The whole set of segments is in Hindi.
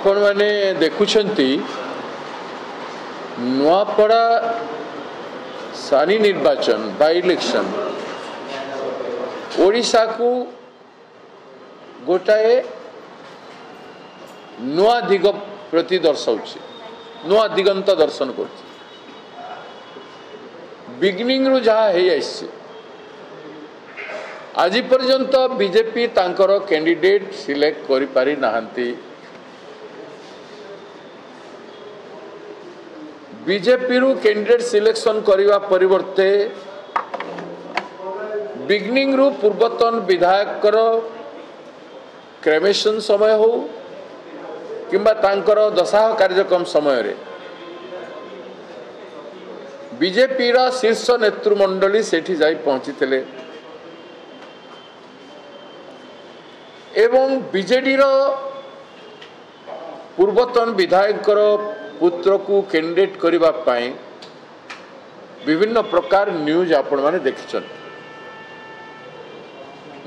आपण मैंने देखुंती नुआपड़ा सानी निर्वाचन बाय इलेक्शन ओडिशा को गोटाए नुआ दिग प्रति दर्शाऊँ नुआ दिगंत दर्शन कर बिगिनिंग रु जहाँ है आज पर्यंत बीजेपी तांकर कैंडिडेट सिलेक्ट करि पारि नाहंती। बीजेपी रु कैंडिडेट सिलेक्शन करने परिवर्ते बिगिनिंग रु पूर्वतन विधायक क्रेमेशन समय हो किंबा तांकर दशाह कार्यक्रम समय रे बीजेपी रा शीर्ष नेतृमंडली सेठी जाई पहुंची थिले एवं बीजेडी रो पूर्वतन विधायक पुत्र को कैंडिडेट करबा पाई विभिन्न प्रकार न्यूज आपण माने देखिछन।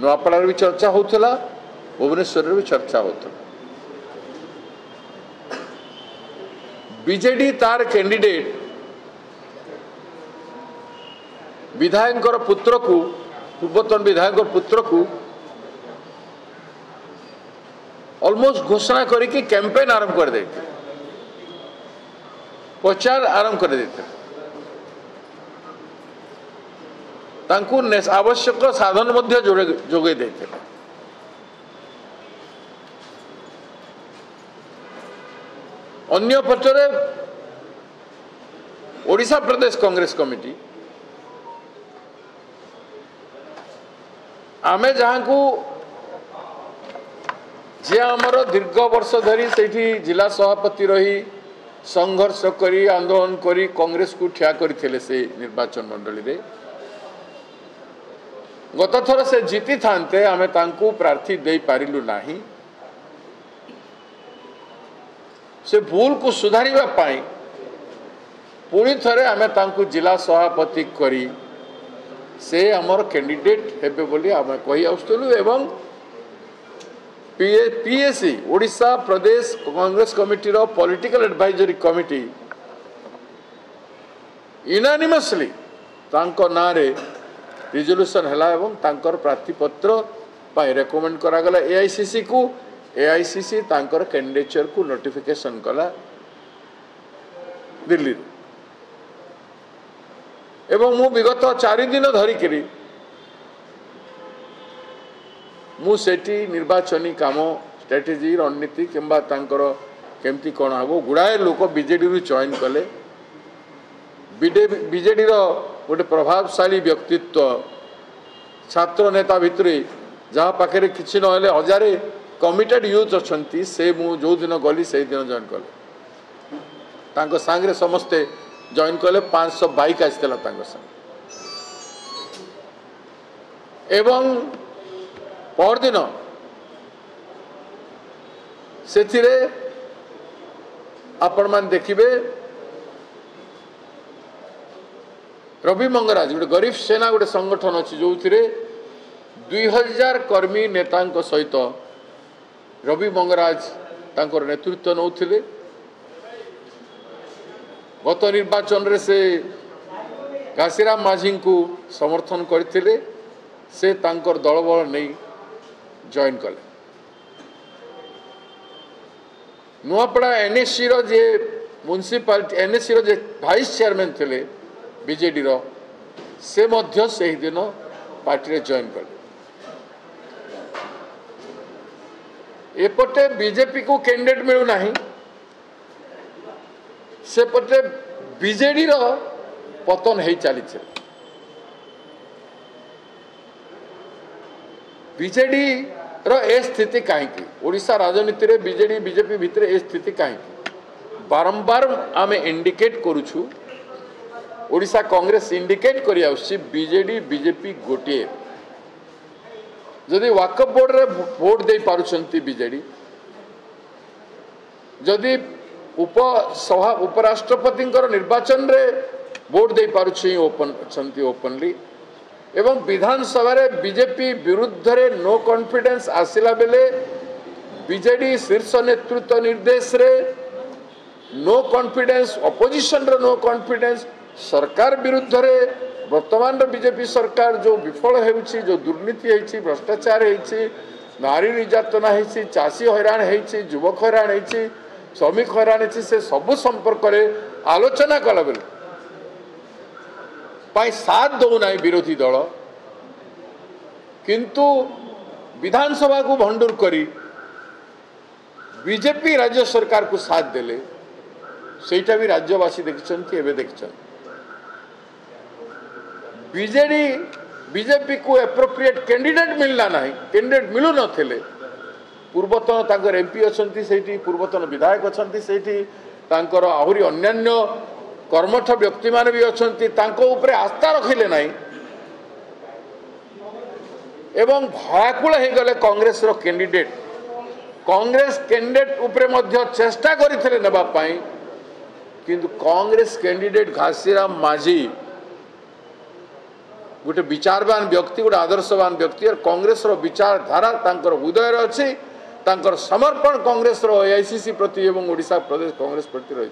नुआपड़ा भी चर्चा होतला भुवनेश्वर भी चर्चा होता। बीजेडी तार कैंडिडेट विधायक पुत्र को पूर्वतन विधायक पुत्र को ऑलमोस्ट घोषणा करके कैंपेन आरंभ कर देते प्रचार आरंभ कर देते तांकु आवश्यक साधन मध्य जोगे देते। अन्य पक्षरे ओडिशा प्रदेश कांग्रेस कमिटी आमे जहाँ को जे आमर दीर्घ वर्ष धरी से जिला सभापति रही संघर्ष करी आंदोलन करी कांग्रेस को ठिया करथिले से निर्वाचन मंडली रे गत थर से जीति थांते आमे तांकु प्रार्थी दे पारिलु नाही। से भूल को सुधारिबा पाई पुणी थरे आमे तांकु जिला सभापति करी से आमर कैंडिडेट हेबे बोली आमे कहि आउस्तलु एवं पीएसी ओडिशा प्रदेश कांग्रेस कमिटी रो पॉलिटिकल एडवाइजरी कमिटी यूनानिमसली तांको नारे रिजोल्यूशन हला एवं तांकर प्रार्थी पत्र पाई रेकमेंड करा गला एआईसीसी को। एआईसीसी तांकर कैंडिडेचर को नोटिफिकेशन कला दिल्ली एवं मु विगत 4 दिन धरिकी मुझे निर्वाचनी काम स्ट्रेटेजी रणनीति किंबा तांकर केमती कौन हम गुड़ाए लोक बीजेडी रु जॉइन कले बीजेडी रो गोटे प्रभावशाली व्यक्तित्व छात्र नेता भितर जहाँ पाखे किसी ना हजारे कमिटेड यूथ अच्छा से मु जो दिन गली से दिन जॉइन कले तांको सांगरे समस्ते जॉइन कले 500 बाइक आसला एवं परदिन से आपण मान देखिबे रवि मंगराज गोटे गरीब सेना गोटे संगठन अच्छी जो 2000 कर्मी नेता सहित रवि मंगराज तांकर नेतृत्व नौथिले। गत निर्वाचन रे से घासीराम माझी को समर्थन करथिले से तांकर दलबल नहीं जॉइन कले। नुआपड़ा एनएससी रो जे म्युनिसिपालिटी एनएससी रो जे वाइस चेयरमैन थिले बीजेडी रो से मध्य से ही दिन पार्टी रे जॉइन कले। एपटे बीजेपी को कैंडिडेट मिलू नाही से पटे बीजेडी रो पतन हे चली बीजेडी रो ए स्थिति कहीं ओडिशा राजनीति रे बीजेडी बीजेपी भितर ए स्थिति कहीं बारंबार आमे इंडिकेट करूछु ओडिशा कांग्रेस इंडिकेट करि आउछि बीजेडी बीजेपी गोटे जदि वाकफ बोर्ड रे वोट दे पारुछंती बीजेडी जदि उपराष्ट्रपति निर्वाचन रे वोट दे पारुछि ओपनली एवं विधानसभा रे बीजेपी विरुद्ध रे नो कॉन्फिडेंस आसिला बेले बीजेडी शीर्ष नेतृत्व निर्देश रे नो कॉन्फिडेंस ऑपोजिशन रो नो कॉन्फिडेंस सरकार विरुद्ध रे वर्तमान बीजेपी सरकार जो विफल होउछि जो दुर्नीति होइछि भ्रष्टाचार होइछि नारी निर्यातना होइछि चाषी हैरान होइछि युवक हैरान होइछि श्रमिक हैरान होइछि से सब संपर्क रे आलोचना कला बेल पाई साथ दो नाही विरोधी दल किंतु विधानसभा को भंडूर करी बीजेपी राज्य सरकार को साथ देले सेटा भी राज्यवासी देखिछन्ति एबे देखिछन्ति बीजेपी को एप्रोप्रिएट कैंडिडेट मिलना नहीं कैंडिडेट मिलू नथिले पूर्वतन तांकर एमपी अछन्ति सेठी पूर्वतन विधायक अछन्ति सेठी तांकर आहुरी अन्यान्य कर्मठ व्यक्ति मान भी अछन्ति तांको ऊपर आस्था रखिले नहीं एवं भयाकुल हो गले कांग्रेस रो कैंडिडेट कांग्रेस कैंडिडेट ऊपर मध्य चेष्टा करथिले नेबा पाई किंतु कांग्रेस कैंडिडेट घासीराम माझी गोटे विचारवान व्यक्ति गोटे आदर्शवान व्यक्ति और कांग्रेस रो विचारधारा तांकर हृदय रे अछि तांकर समर्पण कांग्रेस रो एआईसीसी प्रति एवं ओडिशा प्रदेश कांग्रेस प्रति रही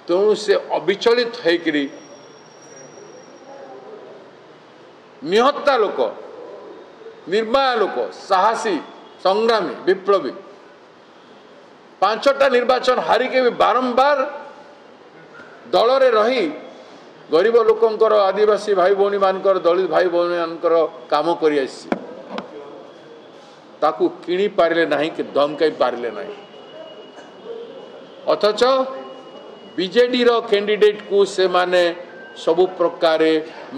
तेणु से अविचलित होकरी निहत्ता लोक निर्माया लोक साहसी संग्रामी विप्लवी 5टा निर्वाचन हारिके भी बारंबार दल रे रही गरीब लोकंकर आदिवासी भाई भौणी मानकर दलित भाई भौणी मानकर काम करि आसी ताकू किणी पारिले नहीं कि धमकाई पारिले नहीं अथच बीजेडी रो कैंडिडेट को से माने सबु प्रकार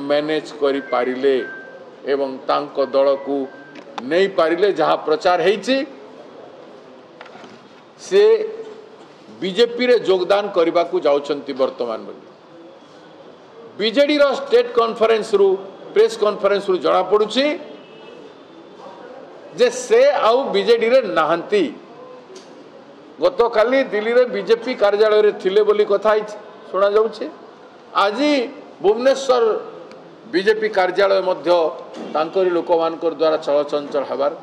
मैनेज करि पारिले एवं तांको दल को नहीं पारिले जहाँ प्रचार हेछि से बीजेपी रे योगदान करबा को जाउछंती वर्तमान में बीजेडी रो स्टेट कॉन्फ्रेंस रु प्रेस कॉन्फ्रेंस रु जणा पडुछि जे से आउ बीजेडी रे नाहंती गत काली दिल्ली रे बीजेपी कार्यालय रे थिले बोली कथा सुना जाउछि आज भुवनेश्वर बीजेपी कार्यालय मध्य तांकरी लोक मानकर द्वारा चलचंचल हबार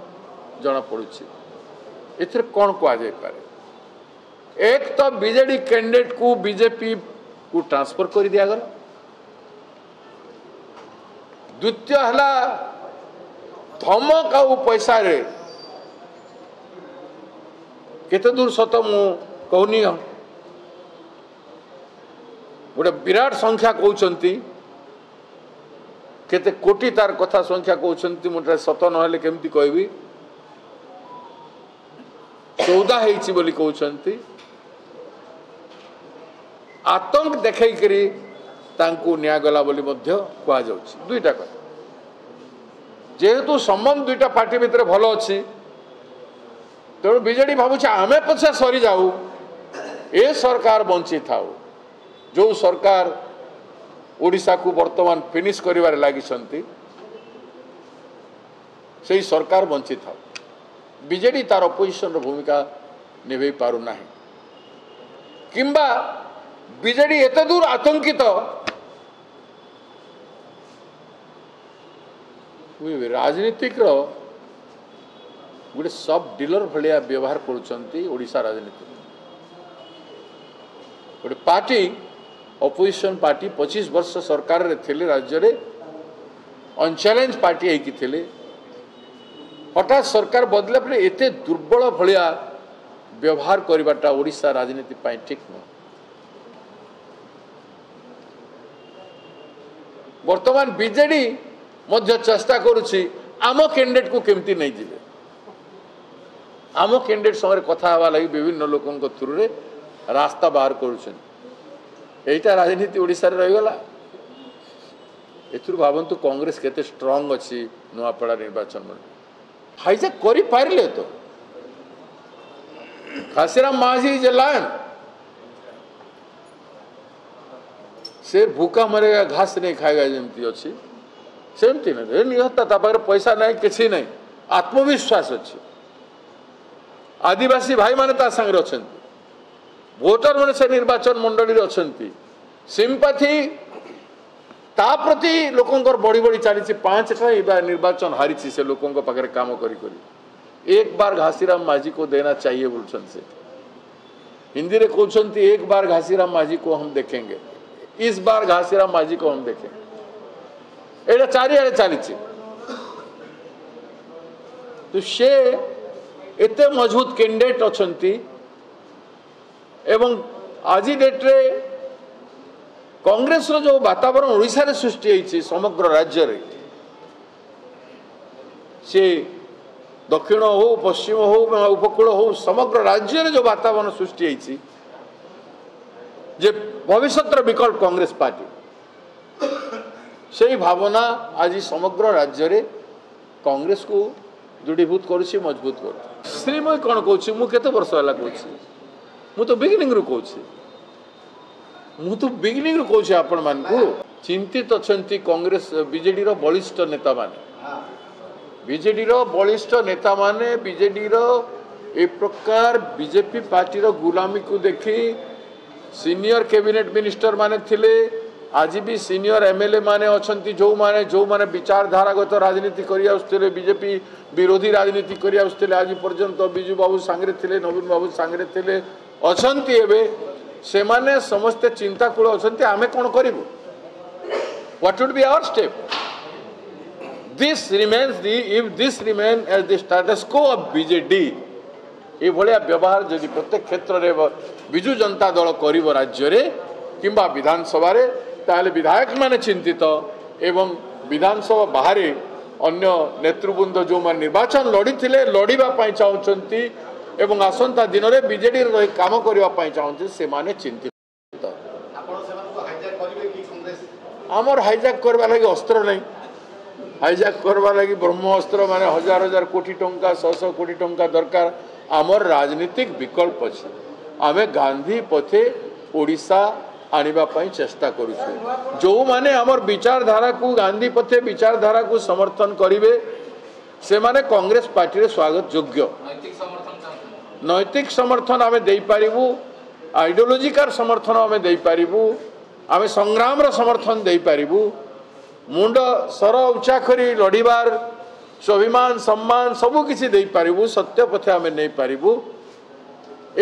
जणा पडुछि एथरे कोन को जाय पारे एक तो बीजेडी कैंडिडेट को बीजेपी को ट्रांसफर कर दिया गला द्वितीय हला धमक आउ पैसा रे केते दूर सत मु कहनी गोटे विराट संख्या कहउचंती केते कोटी तार कथा संख्या कहउचंती मोटे सत नहले केमती कहबी 14 हेछि बोली कहउचंती आतंक देखै करी तांकू न्यागला बोली मध्य कहा जाउछि दुईटा कथा जेहेतु संबंध दुईटा पार्टी भितर भल अच्छी तेणु बीजेडी भावुचे आमे पछे सरी जाऊ ए सरकार बंची थाऊ जो सरकार ओडिशा को वर्तमान फिनिश करिवारे लागिसंती सेही सरकार बंची थाऊ बीजेडी तार अपोजिशन भूमिका निभे पारु नाही किंबा बीजेडी एते दूर आतंकित राजनीतिक गोटे सब डीलर भाया व्यवहार करुँचा राजनीति गोटे पार्टी अपोजिशन पार्टी 25 वर्ष सरकार रे थिले राज्य रे अनचैलेंज पार्टी होती थिले हठात सरकार बदला पर एते दुर्बल भाया व्यवहार करवाटा ओडिशा राजनीति पाई ठीक न वर्तमान बीजेडी मध्य चेष्टा करुछि आम कैंडिडेट को केमती नहीं जिले आम कैंडिडेट संगे कथा हवा लगी विभिन्न लोकों थ्रू रे रास्ता बाहर करुछन एटा राजनीति ओडिशा रे रहीगला एथुर भावंतु कांग्रेस केते स्ट्रांग अछि नुआपड़ा निर्वाचन में हाईजैक करि पारिले तो घासीराम माझी जे लायन से भूखा मरेगा घास नहीं खाएगा जमती अच्छी सेमती नहीं निहत्ता तापर पैसा नहीं किसी नहीं आत्मविश्वास अच्छी आदिवासी भाई माने ता संगे अछंती वोटर माने से निर्वाचन मंडली अछंती सिंपैथी ता प्रति लोकंकर बड़ी बड़ी चली 5टा निर्वाचन हारी से लोकों पाखे काम करी एक बार घासीराम माझी को देना चाहिए बोलछन से हिंदी रे कहते एक बार घासीराम माझी को हम देखेंगे, इस बार घासीराम माझी को हम देखेंगे। एटा चारिआडे चली तो से एते मजबूत कैंडिडेट अछंती एवं आज डेट रे कांग्रेस रो जो वातावरण ओडिशा रे सृष्टि होइछि समग्र राज्य रे से दक्षिण हो पश्चिम हो उपकूल हो समग्र राज्य रे जो वातावरण सृष्टि होइछि जे भविष्यतर विकल्प कांग्रेस पार्टी से भावना आज समग्र राज्य रे कांग्रेस को दृढ़ीभूत करुछि मजबूत कर। श्री मैं कौन कहूँ मु केते वर्ष होला कहूँ मु तो बिगिनिंग रु कहूँ मु तो बिगिनिंग रु कहूँ आपण मान को चिंतित अछंती कांग्रेस बीजेडी रो बलिष्ठ नेता माने बीजेडी रो बलिष्ठ नेता माने बीजेडी रो ए प्रकार बीजेपी पार्टी रो गुलामी को देखी सीनियर कैबिनेट मिनिस्टर माने थिले आज भी सीनियर एमएलए माने अछंती जो माने विचारधारागत राजनीति करि आउस्थिले बीजेपी विरोधी राजनीति करि आउस्थिले आज पर्यंत बिजू बाबू सांगरे थिले नवीन बाबू सांगरे थिले अछंती एबे से माने समस्त चिंताकुल अछंती आमे कोन करिवो what would be our step this remains the if this remain as the status quo of BJD ए भलिया व्यवहार जदि प्रत्येक क्षेत्र रे बिजू जनता दल करिवो राज्य रे किंबा विधानसभा रे ताले विधायक माने चिंतित एवं विधानसभा बाहर अन्य नेतृवृंद जो मान निर्वाचन लड़ी थिले लड़ीबा पई चाहउचंती एवं आसंता दिन रे बीजेडी रे काम करिवा पई चाहउचंती से माने चिंतित आपण सेमान को हाईजैक करिवे कि कांग्रेस हमर हाईजैक करबा लागि अस्त्र नै हाईजैक करबा लागि ब्रह्मास्त्र माने हजार हजार कोटी टंका 100 कोटी टंका दरकार आमर राजनीतिक विकल्प अछि आमे गांधी पथे ओडिशा आनिबा पई चेष्टा करूछु जो माने हमर विचारधारा को गांधी पथे विचारधारा को समर्थन करिवे से माने कांग्रेस पार्टी रे स्वागत योग्य नैतिक समर्थन आमे देई पारिबु आइडियोलॉजिकल समर्थन आमे देई पारिबु आमे संग्राम रो समर्थन देई पारिबु मुंड सर उच्चा करी लड़ीबार स्वाभिमान सम्मान सबु किछि देई पारिबु सत्य पथे आमे नै पारिबु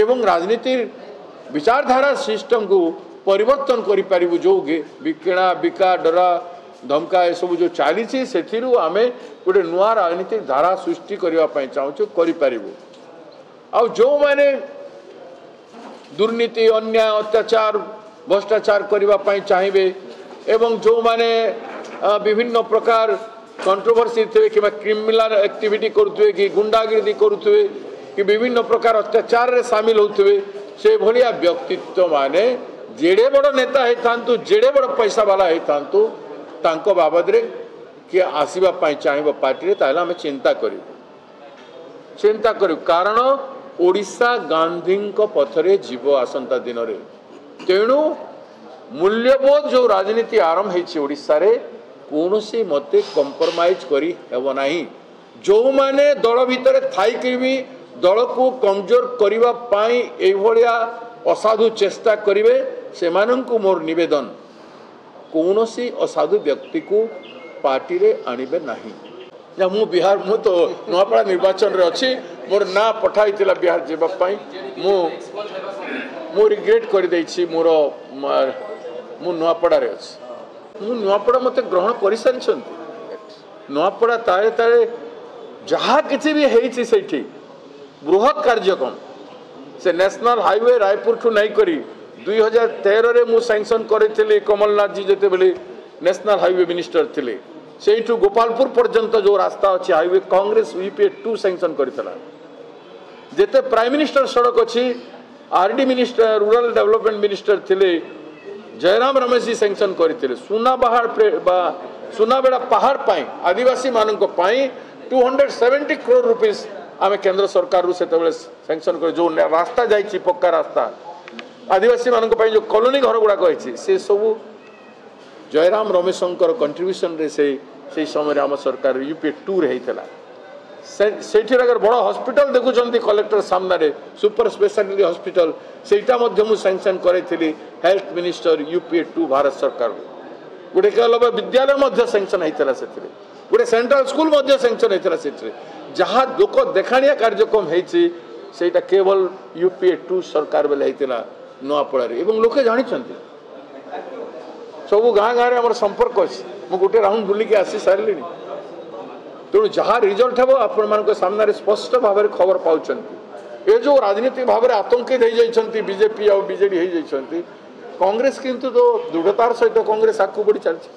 एवं राजनीति विचारधारा सिस्टम को परिवर्तन करि पारिबु जो विकिणा बिका डरा धमका ए सब जो चली से आमे गोटे नुआ राजनीतिक धारा सृष्टि करबा पई चाहूछु करि पारिबु आ जो माने दुर्नीति अन्याय अत्याचार भ्रष्टाचार करबा पई चाहिबे एवं जो माने विभिन्न प्रकार कंट्रोवर्सी थे कि क्रिमिनल एक्टिविटी करुवे कि गुंडागिरी करुवे कि विभिन्न प्रकार अत्याचार रे शामिल होते से भलिया व्यक्तित्व माने जेड़े बड़ नेता होता जेड़े बड़ पैसा वाला होता तांको बाबद रे कि आसीबा पई चाहिबो पार्टी रे ताला हमें चिंता करू कारण ओडिशा गांधी को पथरे जीव आसंता दिन रे तेणु मूल्यबोध जो राजनीति आरंभ होइछि ओडिशा रे कोनोसी मते कंप्रोमाइज करी हेबो नाही जो माने दल भितर थाई कि दल को कमजोर करिवा पाई ए भलिया असाधु चेष्टा करिवे सेमानंकु मोर निवेदन कोनोसी असाधु व्यक्ति को पार्टी रे आनिबे नाही या मु बिहार मु तो नुआपड़ा निर्वाचन रे अछि मोर ना पठाई तिला बिहार जेबा पाई मु रिग्रेट कर दैछि मोर मु नुआपड़ा रे अछि मु नुआपड़ा मते ग्रहण करि सारि छथि नुआपड़ा तारे तारे जहा किछि भी हेछि सेठी बृहत कार्यक्रम से नेशनल हाईवे रायपुर ठू नहीं करी 2013 रे मु सैंक्शन करिथिली कमलनाथ जी जते बेले नेशनल हाईवे मिनिस्टर थिले सेठू गोपालपुर पर्यंत जो रास्ता अच्छी हाईवे कांग्रेस यूपीए 2 सैंक्शन करथिला जेते प्राइम मिनिस्टर सड़क अच्छी RD minister rural development minister थिले जयराम रमेश जी सैंक्शन करथिले सुनाबेड़ा पहाड़ पाई आदिवासी मानक पाई 270 करोड़ रुपीस आमे केंद्र सरकार रु सेतेबेले सैंक्शन कर जो रास्ता जाइछि पक्का रास्ता आदिवासी मानक पाई जो कॉलोनी घर गुडा कहिछि से सब जयराम रमेशंकर कंट्रीब्यूशन रे से समय आम सरकार यूपीए 2 रे हेतला सेठी अगर बड़ हॉस्पिटल देखुचंती कलेक्टर सामने सुपर स्पेशलिटी हॉस्पिटल सेटा मध्य मु सैंक्शन करैथिली हेल्थ मिनिस्टर यूपीए 2 भारत सरकार गोटे एकलव्य विद्यालय मध्य सैंक्शन हेतला सेथिरे गोटे सेंट्रल स्कूल मध्य सैंक्शन हेतला सेथिरे जहाँ लोक देखाणिया कार्यक्रम होती सेटा केवल यूपीए 2 सरकार बेले होता नुआपड़ार लोके जानी सब गाँ गाँव आम संपर्क अच्छे मुझे गोटे राउंड बुलिकी आसी सारे तेणु जहाँ रिजल्ट हे आपण मान सामने स्पष्ट भाव में खबर पाँच ये जो राजनीतिक भाव में आतंकित हो बीजेपी आ बीजेडी हो कांग्रेस किंतु तो दृढ़तार सहित कांग्रेस आगू बढ़ी चलती।